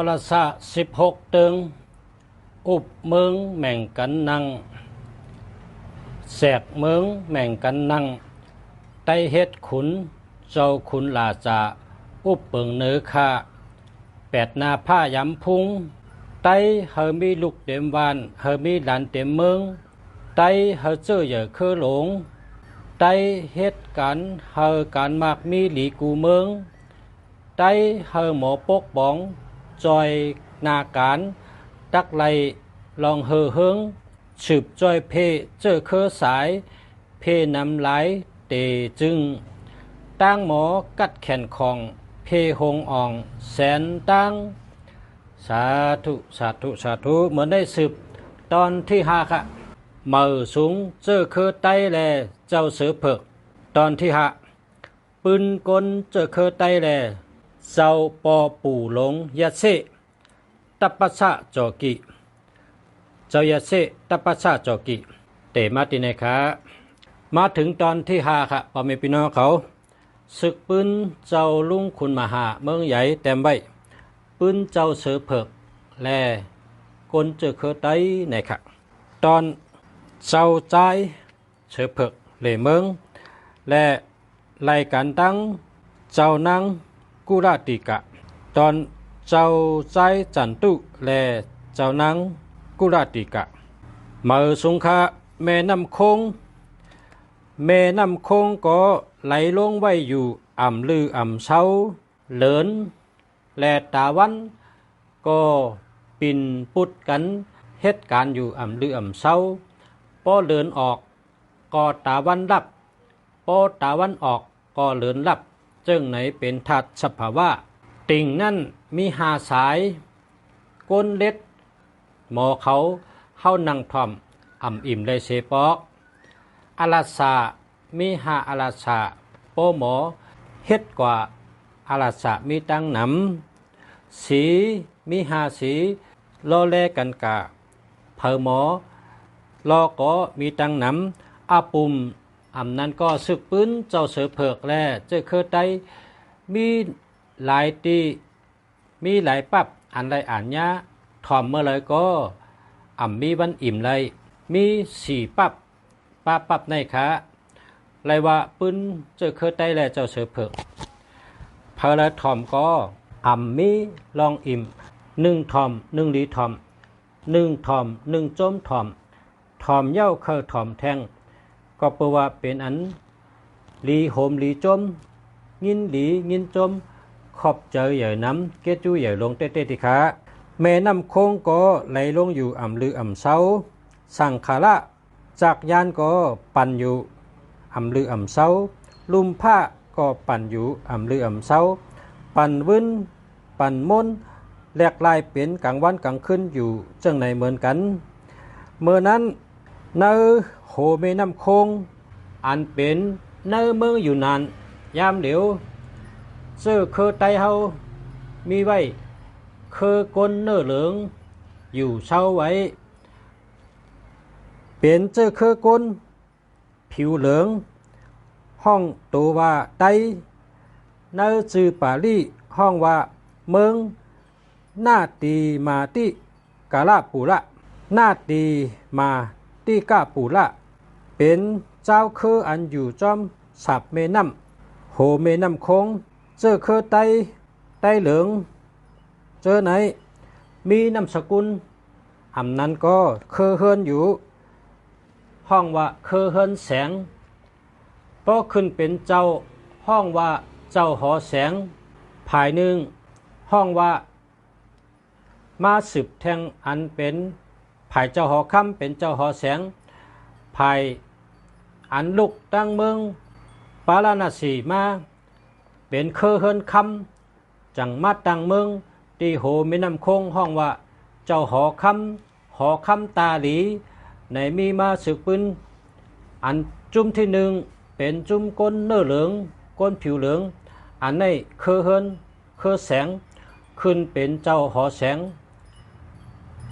รสะ16ตึงอุบเมืองแม่งกันนังแสกเมืองแม่งกันนังไตเฮ็ดขุนเจ้าขุนลาจาอุบเปิงเนื้อคาแปดนาผ้ายำพุงไตเฮอมีลูกเต็มวานเฮอมีหลานเต็มเมืองไตเฮอเจอเหยื่อคือหลงไตเฮ็ดกันเฮอการมากมีหลีกูเมืองไตเฮอหมอปกบ้องจอยนาการตักไลลองเฮอเฮิงสืบจอยเพเจอเคอสายเพนำไหลเตจึงตั้งหมอกัดแขนของเพหงอ่องแสนตั้งสาธุสาธุสาธุเหมือนได้สืบตอนที่5ค่ะเมื่อสูงเจอเคอไตแลเจ้าเสือเผือกตอนที่5ปืนกลเจอเคอไตแลเจ้าปอปู่หลงยะเซตัปปะชะจอกิเจ้ายะเซตัปปะชะจอกิเตมาติเนคะมาถึงตอนที่5ค่ะพ่อแม่พี่น้องเขาศึกปืนเจ้าลุงคุณมหาเมืองใหญ่เต็มไว้ปืนเจ้าเสือเผือกและกลเจอเคอไตในค่ะตอนเจ้าใจเสือเผือกเหล่เมืองและไล่การตั้งเจ้านางกุราติกะตอนเจ้าใจจันตุและเจ้านางกุราติกะเมื่อสงคราแม่น้ำคงก็ไหลลงไว้อยู่อ่ำลืออ่ำเช้าเหลินและตาวันก็ปิ่นปุดกันเหตุการณ์อยู่อ่ำลืออ่ำเช้าพอเหลินออกก็ตาวันรับพอตาวันออกก็เหลินรับจึงไหนเป็นทัดสภาวะติ่งนั่นมี5 สายก้นเล็ดหมอเขาเข้านั่งทอมอ่ำอิ่มเลยเสปออาลาซามี5อาลาซาโปหมอเฮ็ดกว่าอาลาซามีตั้งหนำสีมี5 สีลอแลกันกะเพอหมอลอก็มีตั้งหนำอาปุ่มอำนั้นก็ซึกปืนเจ้าเสือเผือกแลเจ้าเคอไตมีหลายตีมีหลายปับอันไรอ่านยะถอมเมื่อเลยก็มีวันอิ่มเลยมี4ปับในขาไรว่าปืนเจ้าเคอไตแลเจ้าเสือเผือกเพอละถอมก็มีลองอิ่ม1 ถอม1 ลีถอม1 ถอม1 จมถอมเย้าเคอถอมแทงก็เปว่าเป็นอันลีโหมลีจมยินหลียินจมขอบเจอใหญ่น้ำเกจูใหญ่ลงเต้ติขาแม่น้ำโค้งก็ไหลลงอยู่อ่ำลืออ่ำเช้าสังขาระจากยานก็ปั่นอยู่อ่ำลืออ่ำเช้าลุมผ้าก็ปั่นอยู่อ่ำลืออ่ำเช้าปั่นวินปั่นมนแหลกลายเป็นกลางวันกลางคืนอยู่จังไหนเหมือนกันเมื่อนั้นเนื้อโหแม่น้ำโค้งอันเป็นเนื้อเมืองอยู่นานยามเดี๋ยวเสื้อเคอไตเฮามีไว้เคอกลเนื้อเหลืองอยู่เช้าไว้เป็นเจ้าเคอกลผิวเหลืองห้องตัวว่าไตเนื้อจือปาลี่ห้องว่าเมืองหน้าตีมาติกาลาปูละหน้าตีมาติกาปูละเป็นเจ้าเคออันอยู่จอมสับเมน้ำโหเมน้ำคงเจอเคอไตเหลืองเจอไหนมีนามสกุลนั้นก็เคอเฮินอยู่ห้องว่าเคอเฮินแสงพอขึ้นเป็นเจ้าห้องว่าเจ้าหอแสงภายหนึ่งห้องว่ามาสืบแทงอันเป็นภายเจ้าหอค่ำเป็นเจ้าหอแสงภายอันลุกตั้งเมืองปาราณสีมาเป็นเคอเฮินคำจังมาตั้งเมืองตีโหแม่น้ำคงห้องว่าเจ้าหอคำตาหลีในมีมาสืบปืนอันจุ่มที่1เป็นจุ่มก้นเนื้อเหลืองก้นผิวเหลืองอันในเคอเฮินเคอแสงขึ้นเป็นเจ้าหอแสง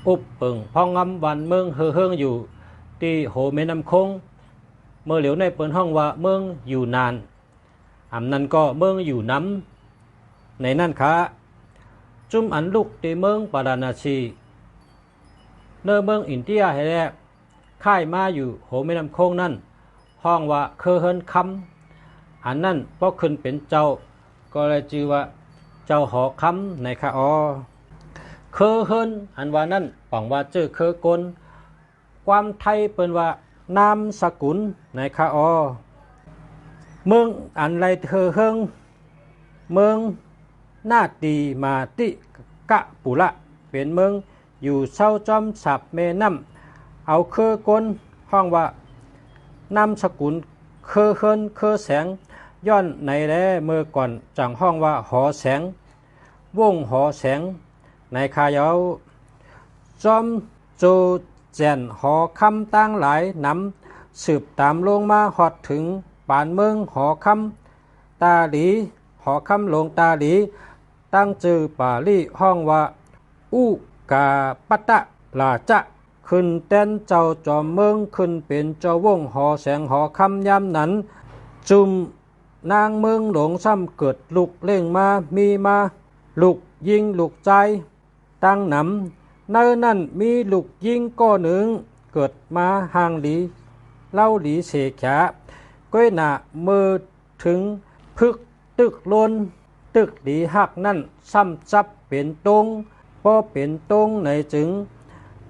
อุบเปิงพองงำวันเมืองเฮืองอยู่ตีโหแม่น้ำคงเมื่อเหลียวในเปิดห้องว่าเมืองอยู่นานนั้นก็เมืองอยู่น้ำในนั่นค่ะ จุมอันลูกตีเมืองปาราณสีเนื้อเมืองอินเดียให้แล้วค่ายมาอยู่โหแม่น้ำโขงนั่นห้องว่าเคอเฮินคำอันนั้นพอขึ้นเป็นเจ้าก็เลยชื่อว่าเจ้าหอคำในคะเคอเฮินอันว่านั่นปังว่าเจอเคอกลความไทยเป็นว่านามสกุลในคะเมืองอันไรเคอเฮิงเมืองนาตีมาติกะปุระเป็นเมืองอยู่เศร้าจอมสับแม่น้ำเอาเคอกลห้องว่านามสกุลเคอเฮินเคอแสงย้อนในแลเมื่อก่อนจังห้องว่าหอแสงวงหอแสงในคายาวจอมโจแจนหอคำตั้งหลายนำสืบตามลงมาหอดถึงปานเมืองหอคำตาหลีหอคำลงตาหลีตั้งจือป่าลี่ห้องว่าอุกาปัตตะลาจะขึ้นเต้นเจ้าจอมเมืองขึ้นเป็นเจ้าวงหอแสงหอคำยามนั้นจุมนางเมืองหลงซ้ำเกิดลุกเล่งมามีมาลุกยิงลุกใจตั้งนำในนั้นมีลุกยิงก้อหนึ่งเกิดมาห่างหลีเล่าหลีเสกขาก้อยหนามือถึงพึกตึกลนตึกหลีหักนั่นซ้ำซับเป็นตรงพอเป็นตรงในจึง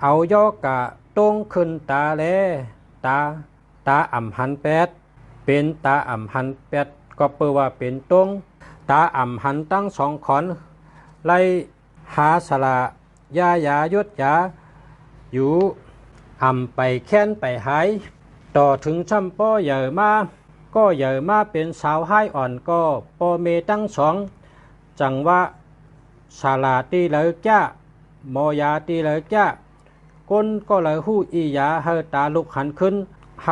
เอาย่อกะตรงขึ้นตาแลตาอ่ำหันแปดเป็นตาอ่ำหันแปดก็เปิดว่าเป็นตรงตาอ่ำหันตั้งสองขอนไล่หาสละยายดยาอยู่อ่ำไปแค้นไปหายต่อถึงช่ำป้อใหญ่มาก็ใหญ่มาเป็นสาวให้อ่อนก็ปอเมตั้งสองจังว่าสาลาตีเลยจ้ามอยาตีเลยจ้าก้นก็เลยหู้อียาเฮตาลุกหันขึ้นเฮ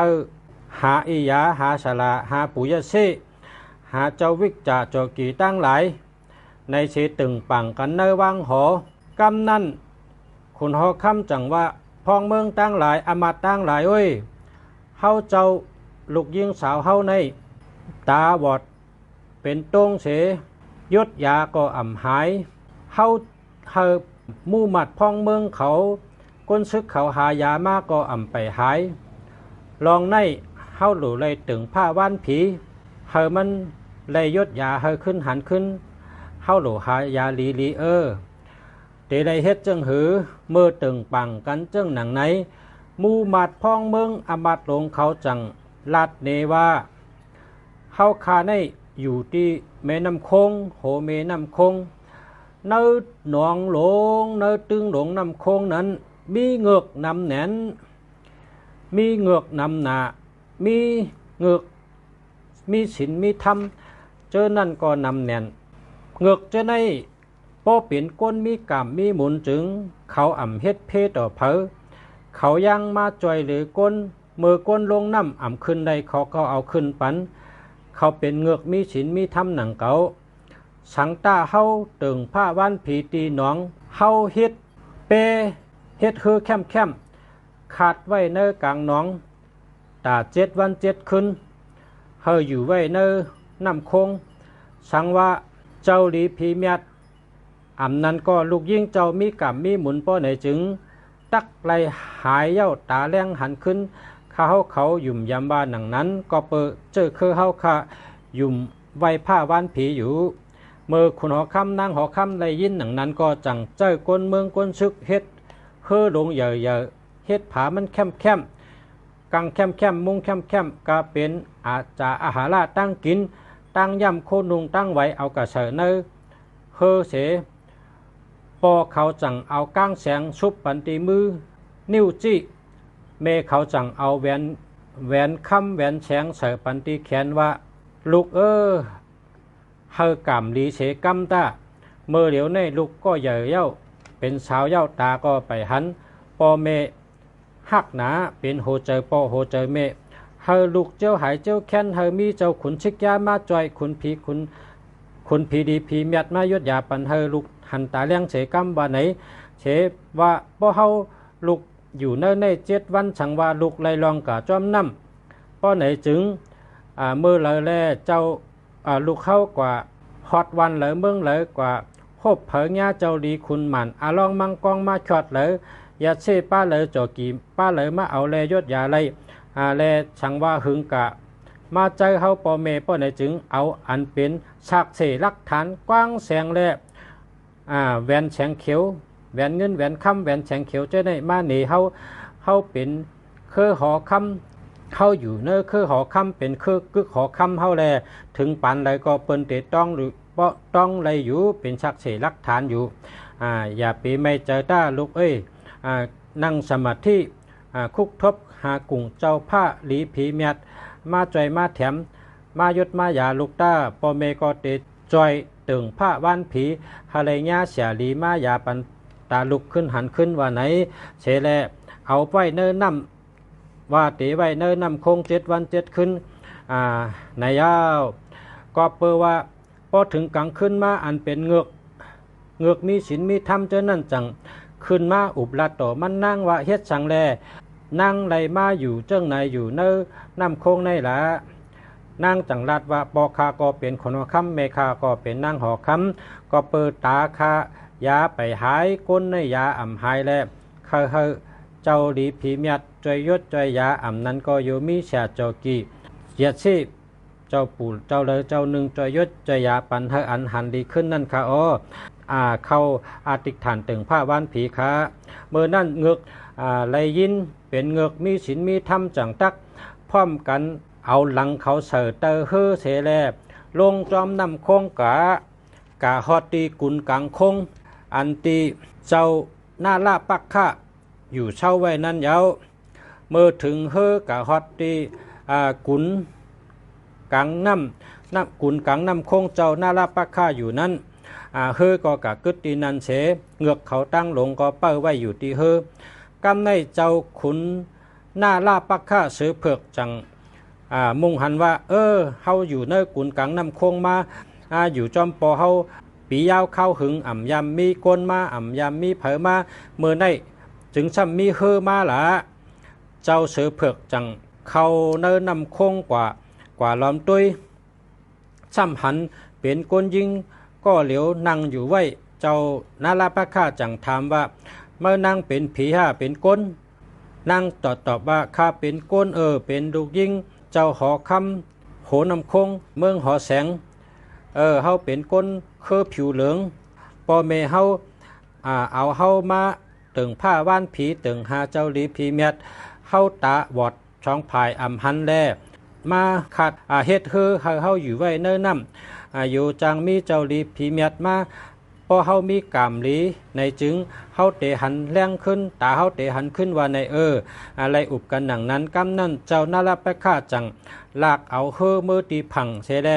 หาอียาหาสาลาหาปุยเซหาเจ้าวิกจ่าจอกีตั้งหลายในเสตึงปังกันเนวังหอกำนั่นคุณหอคำจังว่าพองเมืองตั้งหลายอมาตตั้งหลายเอ้ยเฮาเจ้าลูกยิงสาวเฮาในตาบอดเป็นตรงเสยศยาก็อ่ำหายเฮามู่มัดพองเมืองเขาก้นซึกเขาหายามาก็อ่ำไปหายลองในเฮาหลู่เลยตึงผ้าว่านผีเฮามันเลยยศยาเฮาขึ้นหันขึ้นเฮาหลู่หายาลีเตได้เฮ็ดจังหือเมื่อตึงปังกันจังหนังไหนมู่มัดพองเมืองอมัดลงเขาจังลาดเนว่าเฮาคาในอยู่ที่แม่น้ำคงโหแม่น้ำคงเนื้อหนองหลงเนื้อตึงหลงน้ำคงนั้นมีเงือกนำแหนมีเงือกนำหนามีเงือกมีศีลมีธรรมเจอนั่นก็นำแหนเงือกจะในพอเปลี่ยนก้นมีกรรมมีหมุนจึงเขาอ่ำเฮ็ดเพต่อเพอเขายังมาจ่อยหรือก้นมือก้นลงน้ำอ่ำขึ้นได้เขาก็เอาขึ้นปันเขาเป็นเงือกมีศีลมีธรรมหนังเก่าสังตาเฮาตึงผ้าว่านผีตีหนองเฮาเฮ็ดเปเฮ็ดคือแคมขาดไว้เนอกลางหนองตา7 วัน 7 คืนเฮาอยู่ไว้เนอน้ำคงสังว่าเจ้าหลีผีเมียดอำนั้นก็ลูกยิ่งเจ้ามีกรรมมีหมุนป้อไหนจึงตักไลหายเย้าตาแรงหันขึ้นเขาหยุ่มยำบ้านหนังนั้นก็เปิดเจอคือเฮาค่ะหยุ่มไว้ผ้าว่านผีอยู่เมื่อคุณหอคำนางหอคำได้ยินหนังนั้นก็จังเจ้าก้นเมืองก้นซึกเฮ็ดเฮือลงเยอะเฮ็ดผามันแคมกังแคมมุงแคมก็เป็นอาจาอาหาราตั้งกินตั้งย่ำโคนุงตั้งไว้เอากระเสเนอเฮือเสปอเขาจังเอาก้างแสงชุบปันตีมือนิ้วจี้เมเขาจังเอาแหวนคำแหวนแสงใส่ปันตีแขนว่าลูกเฮากำลีเสกำตาเมื่อเหลียวในลูกก็ใหญ่เย้าเป็นสาวเย้าตาก็ไปหันปอเมหักหนาเป็นโหเจอปอโหเจอเมเฮาลูกเจ้าหายเจ้าแค้นเฮามีเจ้าขุนชิกยามาจ่อยขุนผีดีผีเมียดมายศยาปันเฮาลูกหันตาเลี้ยงเสกำว่าไหนเสว่าป้อเฮาลูกอยู่ใน7 วันฉังว่าลูกไล่ลองกะจอมน้ำป้อไหนจึงเมื่อเลยแลเจ้าลูกเข้ากว่าฮอดวันเลยเมืองเลยกว่า พบเผงญาเจ้าลีคุณหมันอาลองมังกองมาชอดเลยอย่าเซ่ป้าเลยจอกีป้าเลยมาเอาแลยศยาเลยแลชังว่าหึงกะมาใจเฮาปอเมป้อไหนจึงเอาอันเป็นฉากเสลักฐานกว้างแสงแลแหวนแสงเขียวแหวนเงินแหวนคำแหวนแสงเขียวจะได้มาหนีเฮาเป็นเคอหอคำเฮาอยู่เนอเคอหอคำเป็นเคอกึกหอคำเฮาแลถึงปันใดก็เปิ้นเตต้องหรือเปาะต้องไรอยู่เป็นฉากเสลักฐานอยู่อย่าปีไม่เจอต้าลูกเอ้ยนั่งสมาธิคุกทบหากุ่งเจ้าผ้าหลีผีเมียดมาจอยมาแถมมายศมายาลูกต้าปอเมก็เตจอยตึงผ้าว่านผีฮาเลญาเสียหลีมายาปันตาลุกขึ้นหันขึ้นว่าไหนเฉแลเอาไว้เนิ่นน้ำว่าตีไว้เนิ่นน้ำคง7 วัน 7 คืนในยาวก็เปว่าพอถึงกลางคืนมาอันเป็นเงือกมีศีลมีธรรมเจ้านั่นจังขึ้นมาอุบลัดต่อมันนั่งว่าเฮ็ดสังแลนั่งไหลมาอยู่เจ้งไหนอยู่เนอน้ำโคงในละนั่งจังลัดว่าปอคาก็เป็นคนหัวคำเมคาก็เป็นนั่งหอคำก็เปิดตาคายาไปหายก้นในยาอ่ำหายแล้วเคยเจ้าหลีผีเมียดจอยยศจอยยาอ่ำนั้นก็อยู่มีเสียจอกีเยียดชีเจ้าปู่เจ้าเลยเจ้าหนึ่งจอยยศจอยยาปันให้อันหันดีขึ้นนั่นค่ะเข้าอาติกฐานตึงผ้าว่านผีค้าเมื่อนั่นเงือกไลยินเป็นเงือกมีศีลมีธรรมจังตักพร้อมกันเอาหลังเขาเสิร์เตอเฮอเสแลลงจอมน้ำคงกะฮอดตีกุนกังคงอันตีเจ้าหน้าละปักขะอยู่เช่าไว้นั่นเย้าเมื่อถึงเฮอกะฮอดตีกุนกังน้ำกุนกังน้ำคงเจ้าหน้าละปักขะอยู่นั้นเฮอก็กะกึดตีนันเสเงือกเขาตั้งหลงก็เป้าไว้อยู่ที่เฮอกำในเจ้าขุนหน้าลาปักข้าซื้อเผือกจังมุ่งหันว่าเฮาอยู่เนกุนกังน้ำคงมาอยู่จอมปอเฮาปียาวเข้าหึงอ่ำยำมีก้นมาอ่ำยำมีเผอมาเมื่อในจึงซ้ำมีเฮอมาละเจ้าซื้อเผือกจังเข้าเนน้ำคงกว่าล้อมตุ้ยซ้ำหันเป็นก้นยิงก็เหลียวนั่งอยู่ไว้เจ้านาลาปักข้าจังถามว่าเมื่อนั่งเป็นผีเป็นก้นนั่งตอบว่าข้าเป็นก้นเป็นลูกยิงเจ้าหอคำโหนำคงเมืองหอแสงเฮาเป็นก้นเคอผิวเหลืองปอเมเฮาเอาเฮามาตึงผ้าว่านผีตึงหาเจ้าลีผีเมียดเฮาตาบอดช่องภายอำหันแลมาขัดเฮ็ดเฮาอยู่ไว้เนิ่นน้ำอยู่จังมีเจ้าลีผีเมียดมาพอเฮามีกามลีในจึงเฮาเตหันแรงขึ้นตาเฮาเตหันขึ้นว่าในอะไรอุบกันหนังนั้นกำนั่นเจ้านาลาไปฆ่าจังลากเอาเฮอมือตีผังเสแล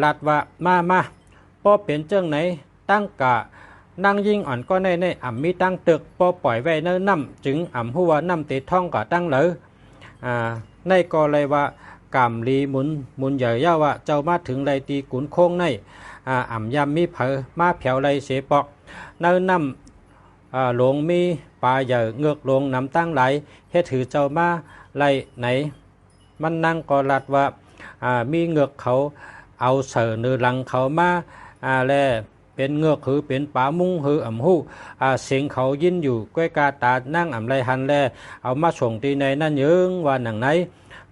ลาดว่ามาพอเป็นเจ้งไหนตั้งกะนั่งยิงอ่อนก็ในอ่ำมีตั้งตึกพอปล่อยไว้เนิ่นน้ำจึงอ่ำหัวน้ำเตท่องกะตั้งเหลอในก็เลยว่ากามลีหมุนใหญ่ย่าว่าเจ้ามาถึงไรตีกุนโค้งในอ่ำยำมีเผอมาแผ่วไรเสปอกเนิ่นน้ำหลงมีปลาใหญ่เงือกหลงน้ำตั้งไหลเฮ็ดถือเจ้ามาไรไหนมันนั่งก็ลัดว่ามีเงือกเขาเอาเสือเนื้อหลังเขามาแลเป็นเงือกคือเป็นป่ามุ้งคืออ่ำหูเสียงเขายินอยู่ก้อยกาตานั่งอ่ำไรหันแลเอามาส่งตีในนั่นยืงว่าหนังไหน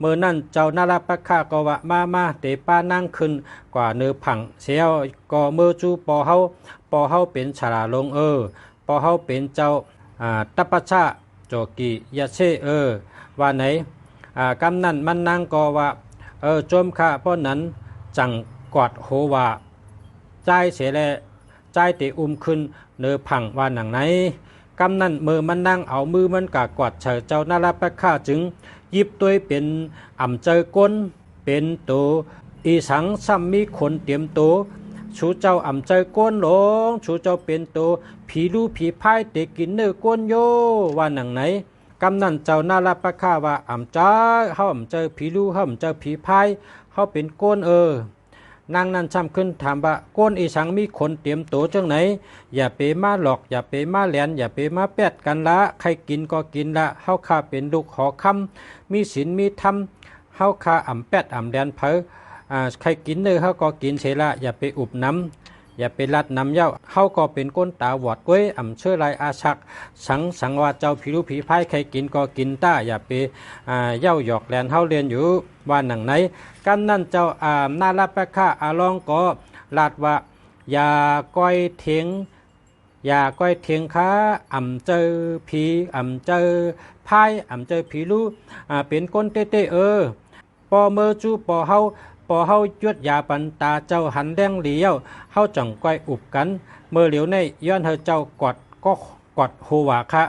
เมื่อนั่นเจ้านาราปักข้าก็ว่ามาเตป้านั่งขึ้นกว่าเนื้อผังเสียวก็เมื่อจูปอเฮาเป็นฉลาลงปอเฮาเป็นเจ้าตัปปะชะโจกียะเชว่าไหนกำนั่นมันนั่งก็ว่าโจมข้าป้อนนั้นจังกอดโหว่าใจเสียแลใจเตขึ้นเนื้อผังว่าหนังไหนกำนั่นมือมันนั่งเอามือมันกากอดเจ้านาราปักข้าจึงยิบตัวเป็นอ่ำเจอก้นเป็นตัวอีสังซ้ำมีคนเตรียมตัวชูเจ้าอ่ำเจอก้นหลงชูเจ้าเป็นตัวผีลูผีพายเตกินเนื้อก้นโยว่าหนังไหนกำนั่นเจ้านาราปักข้าว่าอ่ำจ้าเฮาอ่ำเจอผีลูเฮาอ่ำเจอผีพายเฮาเป็นก้นนางนั้นช้ำขึ้นถามว่าก้นอีสังมีคนเตรียมตัวจังไหนอย่าไปมาหลอกอย่าไปมาแหลนอย่าไปมาแปดกันละใครกินก็กินละเฮาข้าเป็นลูกหอคำมีศีลมีธรรมเฮาข้าอ่ำแปดอ่ำแหลนเผอใครกินเนื้อเฮาก็กินเสละอย่าไปอุบน้ อย่าไปลัดนำเย้าเฮาก็เป็นก้นตาหวอดก้วยอ่ำเชื่อลายอาชักสังว่าเจ้าผีรู้ผีพายใครกินก็กินต้าอย่าไปเย้าหยอกแลนเฮาเรียนอยู่ว่าหนังไหนกันนั่นเจ้าน่ารับไปค่าลองก็ลาดว่าอย่าก้อยเถียงอย่าก้อยเถียงค้าอ่ำเจอผีอ่ำเจอพายอ่ำเจอผีรู้เป็นก้นเต้ปอเมอจูปอเฮายวดยาปันตาเจ้าหันแดงเหลียวเฮาจ่องก้อยอุบกันเมื่อเหลียวในย้อนเฮาเจ้ากอดก็กอดหัวคะ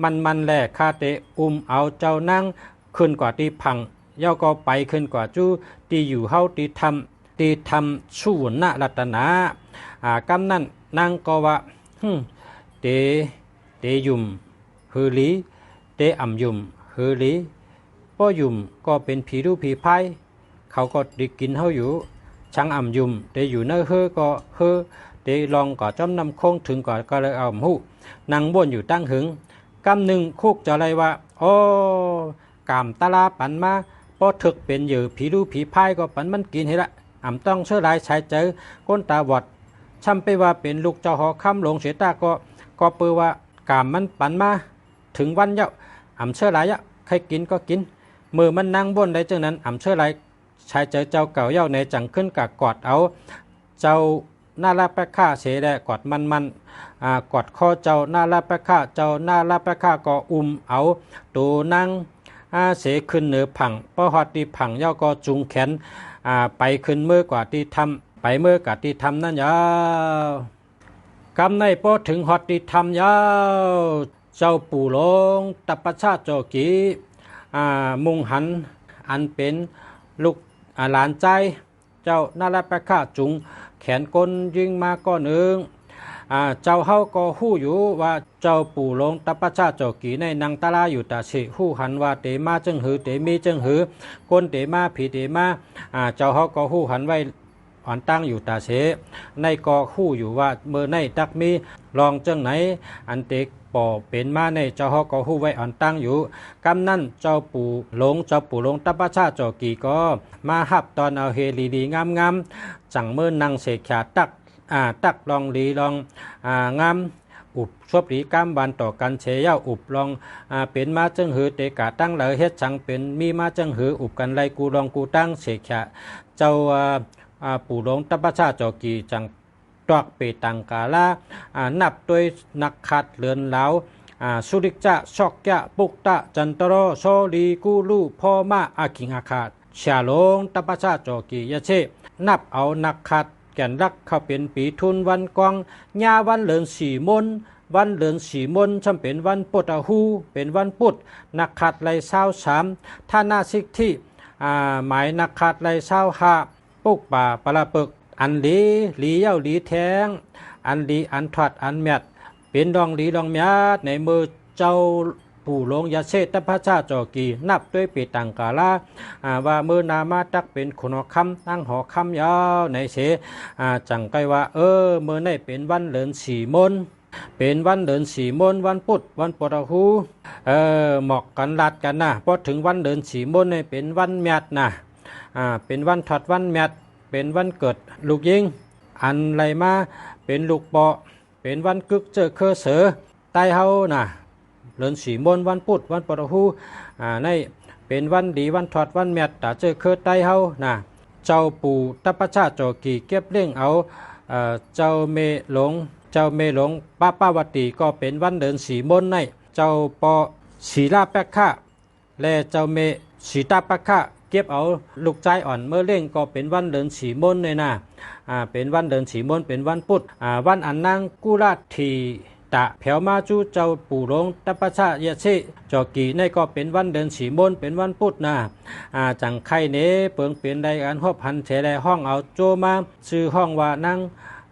มันแหล่คาเตเอาเจ้านั่งขึ้นกว่าที่พังเย้าก็ไปขึ้นกว่าจู้ตีอยู่เฮาตีทำสู้หน้ารัตนากำนั่นนางก็ว่าเตยุ่มฮือลีเตอ่ำยุ่มฮือลีป้อยุ่มก็เป็นผีรู้ผีพายเขาก็ได้กินเฮาอยู่ช่างอ่ำยุ่มเตอยู่เนื้อเฮอก็เฮอเตลองก็จอมนำคงถึงก็เลยเอาหูนางบ่นอยู่ตั้งหึงกำหนึ่งคุกจะอะไรว่าโอ้กามตาลาปันมาพอถึกเป็นเหยื่อผีรู้ผีพายก็ปันมันกินให้ละอ่ำต้องเชื่อหลายชายเจอก้นตาบอดช่ำไปว่าเป็นลูกเจ้าหอคำหลงเสียตาก็เปือว่ากามมันปันมาถึงวันเยาอ่ำเชื่อหลายใครกินก็กินมือมันนั่งบนได้จังนั้นอ่ำเชื่อหลายชายเจอเจ้าเก่าเย้าในจังขึ้นกับกอดเอาเจ้าหน้าลาแปะค่าเสแดกอดมันกอดคอเจ้าหน้าลาแปะค่าเจ้าหน้าลาแปะค่าก็เอาตัวนั่งเสขึ้นเหนือผังพอฮอดที่ผังเย้าก็จุงแขนไปขึ้นเมื่อกว่าที่ทำไปเมื่อกว่าที่ทำนั่นยาวกำในพอถึงฮอดที่ทำยาวเจ้าปู่หลงตัปปชาโจกีมุงหันอันเป็นลูกหลานใจเจ้านาราปะค่าจุงแขนก้นยิงมาก็หนึ่งเจ้าเฮาก็ฮู้อยู่ว่าเจ้าปู่หลงตัปปชาโจกีในนางตาลาอยู่ตาสิฮู้หันว่าเตมาจึงหือเตมีจึงหือก้นเตมาผีเตมาเจ้าเฮาก็ฮู้หันไว้อ่อนตั้งอยู่ตาเสในก็ฮู้อยู่ว่าเมื่อในตักมีลองจังไหนอันเตกป่อเป็นมาในเจ้าฮอกก็ฮู้ไว้อ่อนตั้งอยู่กำนั้นเจ้าปู่หลงตัปปชาโจกีก็มาหับตอนเอาเฮลีงามจังเมื่อนังเสกขาตักลองลีลองงามอุบชวบหลีกามบันต่อกันเชย่าอุบลองเป็นมาจังหือเตกะตั้งเหลอเฮ็ดจังเป็นมีมาจังหืออุบกันไลกูลองกูตั้งเสกขาเจ้าปู่หลงตัปปชาโจกีจังตอกเปตังกาลานับโดยนักขัดเลือนเหลาสุริจะชอกยะปุกตะจันตโรโซลีกูลูพ่อมาอาคิงอาคาดชาลงตัปปชาโจกียะเชนับเอานักขัดแก่นรักเข้าเป็นปีทุนวันกองญาวันเหลือนสีมนวันเหลือนสีมนช่ำเป็นวันปุตะหูเป็นวันปุตนักขัดไลเศร้าสามท่านาสิกที่หมายนักขัดไลเศร้าหาปุกป่าปลาปึกอันหลีเย้าหลีแทงอันหลีอันถอดอันแมดเป็นดองหลีดองแมดในมือเจ้าปู่หลงยาเชตพระชาโจกีนับด้วยปีตังกาลาว่ามือนามาตักเป็นขุนหอคำตั้งหอคำยาวในเสจังไกว่าเมื่อในเป็นวันเหลือนสีมนเป็นวันเดินสีมนวันพุธวันปฐหูเหมาะกันลัดกันนะพอถึงวันเดินสีมนเนี่ยเป็นวันแมดนะเป็นวันถอดวันแมดเป็นวันเกิดลูกยิงอันไรมาเป็นลูกเปาะเป็นวันกึกเจอเคอเสือใต้เฮานะเดินสีมนวันพุธวันปฐหูในเป็นวันดีวันถอดวันแมดแต่เจอเคอใต้เฮานะเจ้าปู่ตัปปชาโจกีเก็บเล่งเอาเจ้าเมหลงป้าวตีก็เป็นวันเดินสีมนในเจ้าปอศีลาแปกข้าและเจ้าเมสีตาแปกข้าเก็บเอาลูกใจอ่อนเมื่อเล่งก็เป็นวันเดินสีมนเลยนะเป็นวันเดินสีมนเป็นวันพุธวันอันนางกุราทีตะแผ่วมาจูเจ้าปู่หลงตัปปชายะเชจอกีในก็เป็นวันเดินสีมนเป็นวันพุธนะจังไข่เนเปิงเป็นได้อันหอบหันเฉลห้องเอาโจมาชื่อห้องว่านาง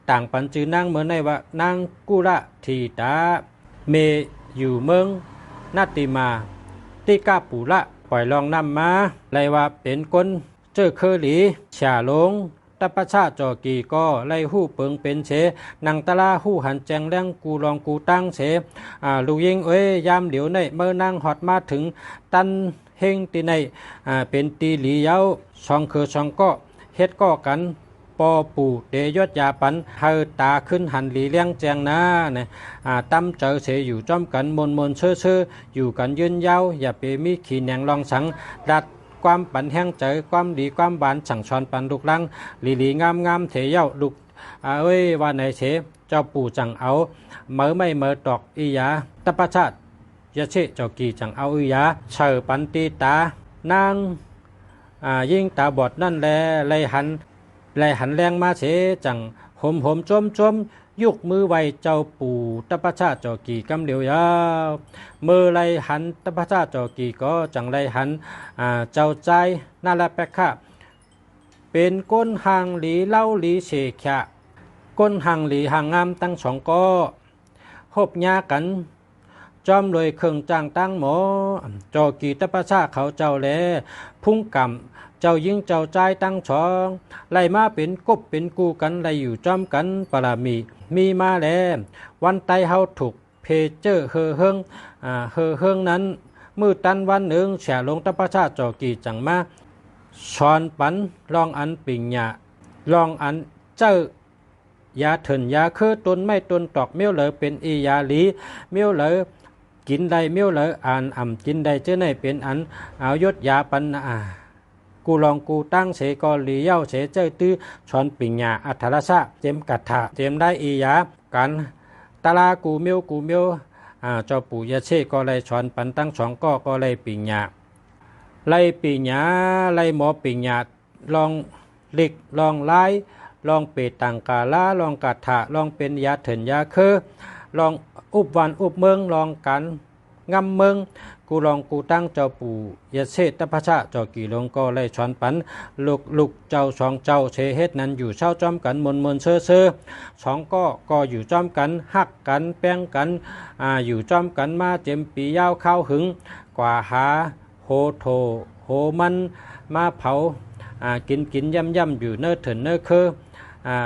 ต่างปันจือนางเหมือนในว่านางกุระทีตาเมอยู่เมืองนาติมาติกาปุระปล่อยลองนำมาไลว่าเป็นคนเจอเคอหลีฉาลงตัปปชาโจกีก็ไล่หู้เปิงเป็นเฉนางตะลาหู้หันแจงแรงกูลองกูตั้งเฉลูกยิงยามเดี๋ยวในเมื่อนางหอดมาถึงตันเฮงตีในเป็นตีหลีเย้าช่องคือช่องก็เฮ็ดก็กันป อปู่เตยศยาปันเฮอตาขึ้นหันหลีเลี้ยงแจงนะเนี่ยตั้มเจอเสอยู่จอมกันมนเชื่ออยู่กันยืนยาวอย่าไปมีขีแหนงลองสังดัดความปันแห้งเจอความดีความบานสั่งชอนปันลูกลังหลีงามเทเย้าลูกเอ้ยว่าไหนเสเจ้าปู่จังเอาเมื่อไม่เมื่อตอกอียาตปชาติยะเชเจ้ากีจังเอาอียาเฉอปันตีตานางยิ่งตาบอดนั่นแลไลหันแรงมาเสจังหมจมยุกมือไวเจ้าปู่ตปชาติเจ้ากีกำเหลียวยาวมือไลหันตปชาติเจ้ากีก็จังไลหันเจ้าใจน่าละแปะค่ะเป็นก้นหางหลีเล่าหลีเสกขะก้นหางหลีหางงามตั้งสองก็หบยากันจอมรวยเครื่องจ้างตั้งหมอจอกีตปชาเขาเจ้าแลพุ่งกำเจ้ายิงเจ้าใจตั้งชองไล่มาเป็นกบเป็นกูกันไล่อยู่จอมกันปรามีมาแลวันไตเฮาถูกเพเจอเฮอเฮิงนั้นมือตันวันหนึ่งแฉลงตปชาจอกีจังมาชอนปันลองอันปิงหยาลองอันเจ้ายาเถินยาคือตนไม่ตนตอกเมียวเหลอเป็นอียาหลีเมียวเหลอกินได้เมียวเหลออ่านกินได้เจ้าไหนเป็นอันเอายศยาปันกูลองกูตั้งเสกอลีเย้าเสเจ้าตื้อชอนปิงหยาอัทรสะเจมกัดถาเจมได้อียากันตาลากูเมียวเจ้าปู่ยาเชก็เลยชอนปันตั้งสองก็เลยปิงหยาไล่ปิงหยาไล่หมอปิงหยาลองหลิกลองไล่ลองเปตังกาลาลองกัดถาลองเป็นยาเถินยาคือลองอุบวันอุบเมืองลองกันงำเมืองกูลองกูตั้งเจ้าปู่ยาเชตพระชะเจ้ากี่ลงก็ไล่ชอนปันลูกเจ้าสองเจ้าเชเฮ็ดนั้นอยู่เช่าจอมกันมนเชื่อสองก็อยู่จอมกันหักกันแป้งกันอยู่จอมกันมาเจ็มปียาวข้าวหึงกว่าหาโหโถโหมันมาเผากินย่ำอยู่เนื้อเถินเนื้อคือ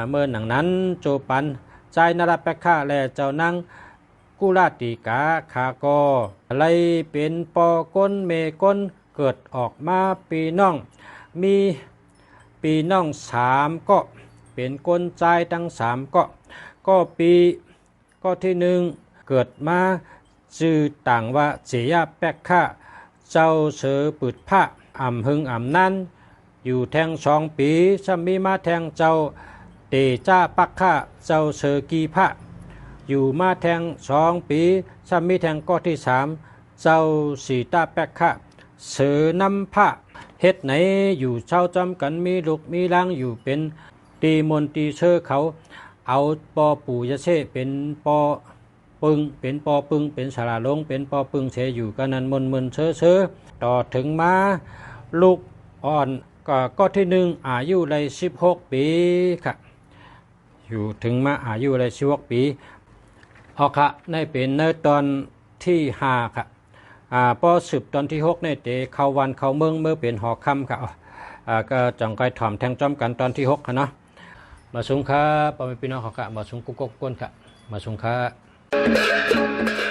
เมื่อหนังนั้นโจปันใจนราแปะค่าและเจ้านางกุลาติกาคากอไลเป็นปอก้นเมก้นเกิดออกมาปีน้องมีปีน้องสามก็เป็นก้นใจตั้งสามก็ปีก็ที่หนึ่งเกิดมาชื่อต่างว่าเจียแปะค่าเจ้าเสือปืดผ้าหึงนั้นอยู่แทง2 ปีสมีมาแทงเจ้าเตจ้าปักข้าเจ้าเสือกีพระอยู่มาแทง2 ปีสมีแทงก็ที่3เจ้าสีตาแปกข้าเสือนำผ้าเฮ็ดไหนอยู่เช่าจอมกันมีลูกมีล้างอยู่เป็นตีมนตีเชอเขาเอาปอปู่ยะเชเป็นปอปึงเป็นสาราลงเป็นปอปึงเชอยู่กันนั้นมนเชอต่อถึงมาลูกอ่อนก็ที่หนึ่งอายุเลย16 ปีค่ะอยู่ถึงมาอายุเลย16 ปีออกค่ะในเป็นในตอนที่5ค่ะปอสืบตอนที่6ในเตเข้าวันเข้าเมืองเมื่อเป็นหอคำค่ะก็จังไกถ่อมแทงจอมกันตอนที่6ค่ะเนาะมาสุงค่ะปอมีพี่น้องเขาค่ะมาสุงกุ๊กก้นค่ะมาสุงค่ะ